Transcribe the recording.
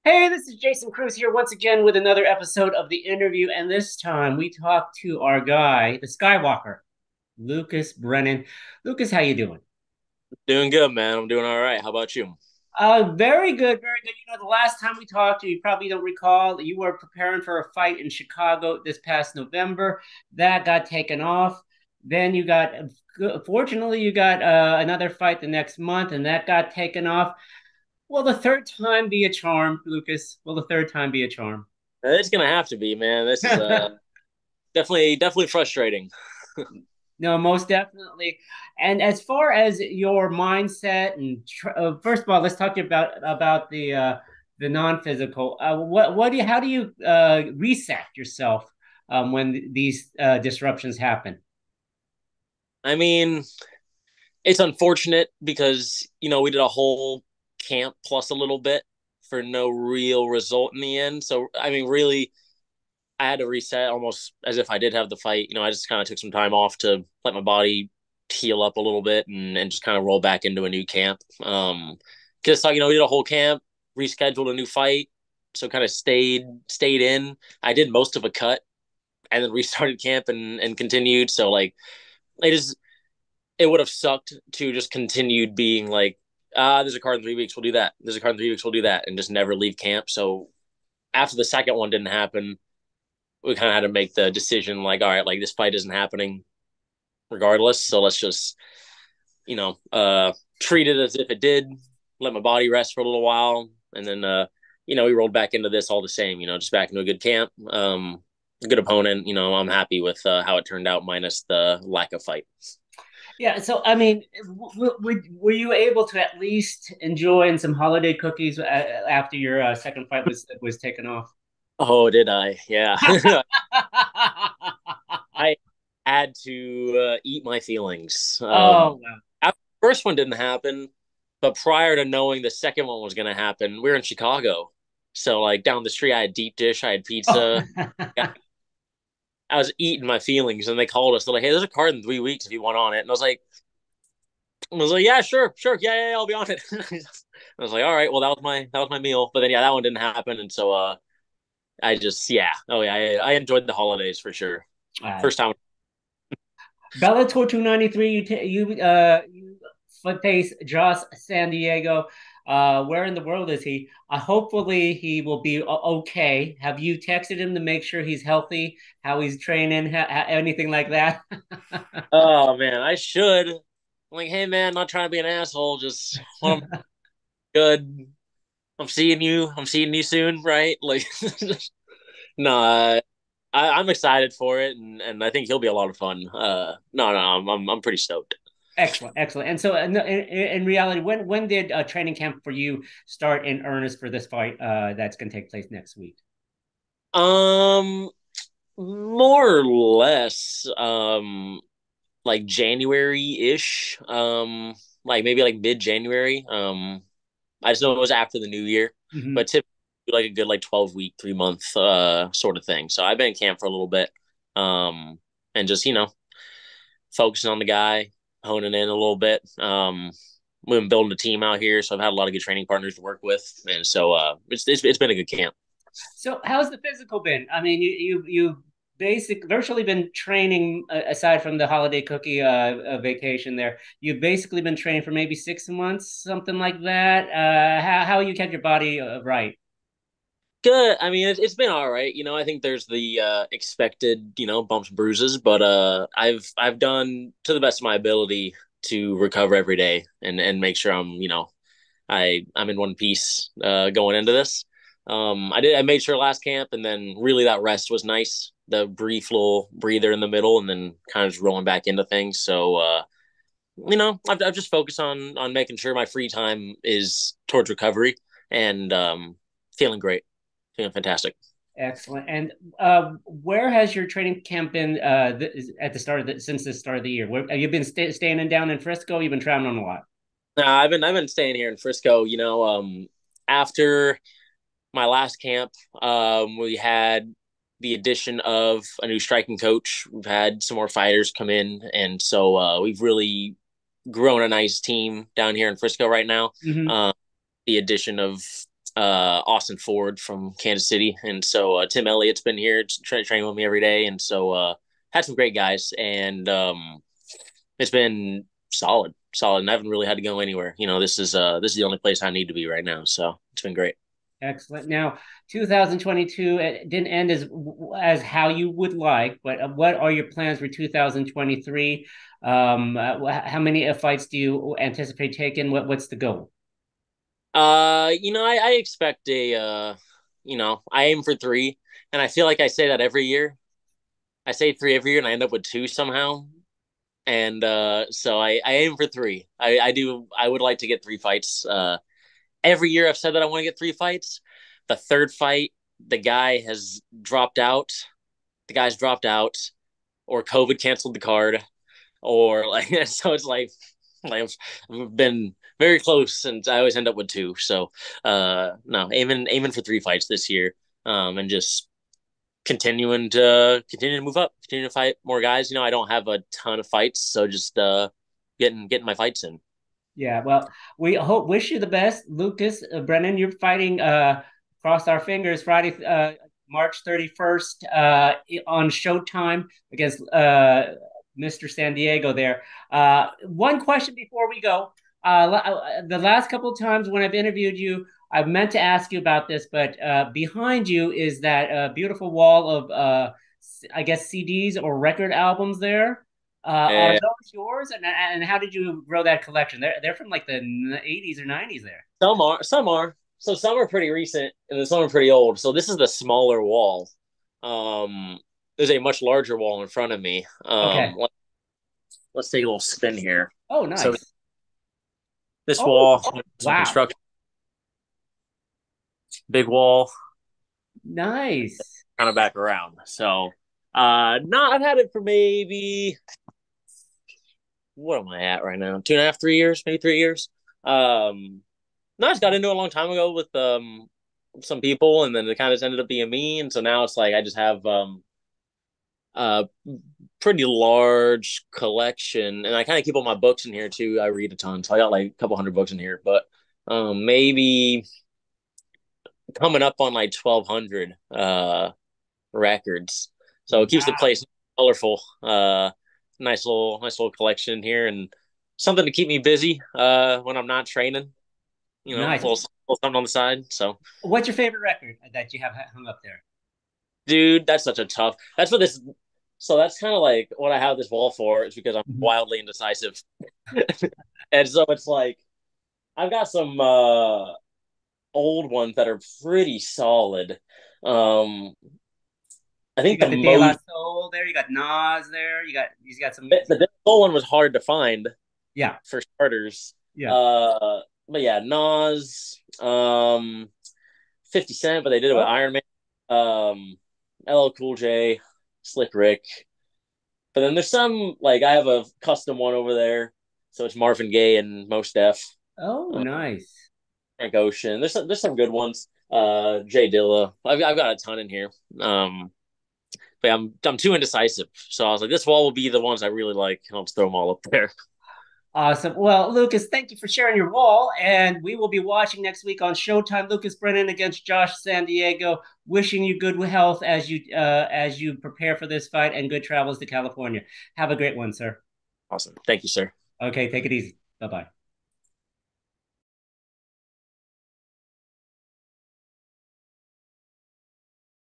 Hey, this is Jason Cruz here once again with another episode of the interview, and this time we talk to our guy, the Skywalker, Lucas Brennan. Lucas, how you doing? Doing good, man. I'm doing all right. How about you? Very good, very good. The last time we talked, you probably don't recall, you were preparing for a fight in Chicago this past November. That got taken off. Then fortunately, you got another fight the next month, and that got taken off. Will the third time be a charm, Lucas? Will the third time be a charm? It's gonna have to be, man. This is definitely frustrating. No, most definitely. And as far as your mindset and first of all, let's talk about the non-physical. What do you how do you reset yourself when these disruptions happen? I mean, it's unfortunate because we did a whole camp plus a little bit for no real result in the end. So I mean, really, I had to reset almost as if I did have the fight. I just kind of took some time off to let my body heal up a little bit and just kind of roll back into a new camp. Because we did a whole camp, rescheduled a new fight, so kind of stayed in. I did most of a cut and then restarted camp and continued. So like it just it would have sucked to just continued being like, there's a card in 3 weeks, we'll do that. There's a card in 3 weeks, we'll do that, and just never leave camp. So after the second one didn't happen, we kind of had to make the decision like, all right, like this fight isn't happening regardless. So let's just, you know, treat it as if it did, let my body rest for a little while. And then, we rolled back into this all the same, just back into a good camp. A good opponent. I'm happy with how it turned out, minus the lack of fight. Yeah, so I mean, were you able to at least enjoy some holiday cookies after your second fight was taken off? Oh, did I? Yeah. I had to eat my feelings. Oh, wow. After the first one didn't happen, but prior to knowing the second one was going to happen, we were in Chicago. So, like, down the street, I had deep dish, I had Oh. pizza. I was eating my feelings, and they called us. They're like, "Hey, there's a card in 3 weeks if you want on it." And I was like, "Yeah, sure, sure, yeah, yeah, I'll be on it." I was like, "All right, well, that was my meal." But then, yeah, that one didn't happen, and so I just, yeah, oh yeah, I enjoyed the holidays for sure. Uh, First time. Bellator 293, you face Josh San Diego. Where in the world is he? Hopefully he will be okay. Have you texted him to make sure he's healthy, how he's training, anything like that? Oh man, I should. I'm like, hey man, not trying to be an asshole. Just want to good. I'm seeing you soon, right? Like, no, I'm excited for it, and I think he'll be a lot of fun. No, I'm pretty stoked. Excellent, excellent. And so, in reality, when did training camp for you start in earnest for this fight that's going to take place next week? Um, More or less, like January ish. Like maybe like mid January. I just know it was after the new year, Mhm. but typically like a good like 12 week, 3 month sort of thing. So I've been in camp for a little bit, and just focusing on the guy, honing in a little bit. We've been building a team out here, so I've had a lot of good training partners to work with, and so it's been a good camp. So, how's the physical been? I mean, you basic virtually been training aside from the holiday cookie vacation. There, you've basically been training for maybe 6 months, something like that. How you kept your body right? Good. I mean, it's been all right. I think there's the expected, bumps, bruises, but I've done to the best of my ability to recover every day and make sure I'm in one piece going into this. I made sure last camp, and then really that rest was nice. The brief little breather in the middle, and then kind of just rolling back into things. So I've just focused on making sure my free time is towards recovery and feeling great, feeling fantastic. Excellent. And where has your training camp been at the start of since the start of the year? Have you been staying down in Frisco? You've been traveling a lot. I've been staying here in Frisco. After my last camp, we had the addition of a new striking coach. We've had some more fighters come in, and so we've really grown a nice team down here in Frisco right now. Hmm. The addition of Austin Ford from Kansas City, and so Tim Elliott's been here training with me every day, and so had some great guys, and it's been solid, and I haven't really had to go anywhere. This is the only place I need to be right now, so it's been great. Excellent. Now, 2022 it didn't end as how you would like, but what are your plans for 2023? How many fights do you anticipate taking? What's the goal? I expect I aim for three, and I feel like I say that every year. I say three every year, and I end up with two somehow. And so I aim for three. I do. I would like to get three fights. Every year I've said that I want to get three fights. The third fight, the guy has dropped out. The guy's dropped out, or COVID canceled the card, or like so. It's like I've been very close, and I always end up with two. So no, aiming for three fights this year, and just continue to move up, continue to fight more guys. I don't have a ton of fights, so just getting my fights in. Yeah, well, we wish you the best, Lucas. Brennan, you're fighting. Cross our fingers. Friday, March 31st, on Showtime against Mr. San Diego. There. One question before we go. The last couple of times when I've interviewed you, I meant to ask you about this, but behind you is that beautiful wall of, I guess, CDs or record albums there. Are And those yours? And how did you grow that collection? They're from like the 80s or 90s there. some are. So some are pretty recent, and then some are pretty old. So this is the smaller wall. Um, there's a much larger wall in front of me. Okay. Let's take a little spin here. Oh, So nice. this Oh, wall, some wow. construction, big wall, Nice. kind of back around. So, not I've had it for maybe what am I at right now? 2.5, 3 years, maybe 3 years. Um, no, I just got into it a long time ago with some people, and then it kind of just ended up being me, and so now it's like I just have a pretty large collection, and I kind of keep all my books in here too. I read a ton, so I got like a couple hundred books in here, but maybe coming up on like 1,200 records. So it keeps the Wow. place colorful. Nice little collection here, and something to keep me busy when I'm not training. A Nice. little something on the side. So, What's your favorite record that you have hung up there? dude, that's such a tough. That's what this. So that's kind of like what I have this wall for is because I'm Mhm. wildly indecisive, and so it's like I've got some old ones that are pretty solid. Um, I You think the got the De La most Soul there. You got Nas there. You got some. the old one was hard to find Yeah. for starters. Yeah. But yeah, Nas, 50 Cent, but they did it with Oh. Iron Man, LL Cool J, Slick Rick. But then there's some like I have a custom one over there, so it's Marvin Gaye and Mos Def, Oh, uh, nice. Frank Ocean. There's some good ones. Jay Dilla. I've got a ton in here. But I'm too indecisive, so I was like, this wall will be the ones I really like, and I'll just throw them all up there. Awesome. Well, Lucas, thank you for sharing your wall. And we will be watching next week on Showtime. Lucas Brennan against Josh San Diego. Wishing you good health as you prepare for this fight and good travels to California. Have a great one, sir. Awesome. Thank you, sir. Okay, take it easy. Bye bye.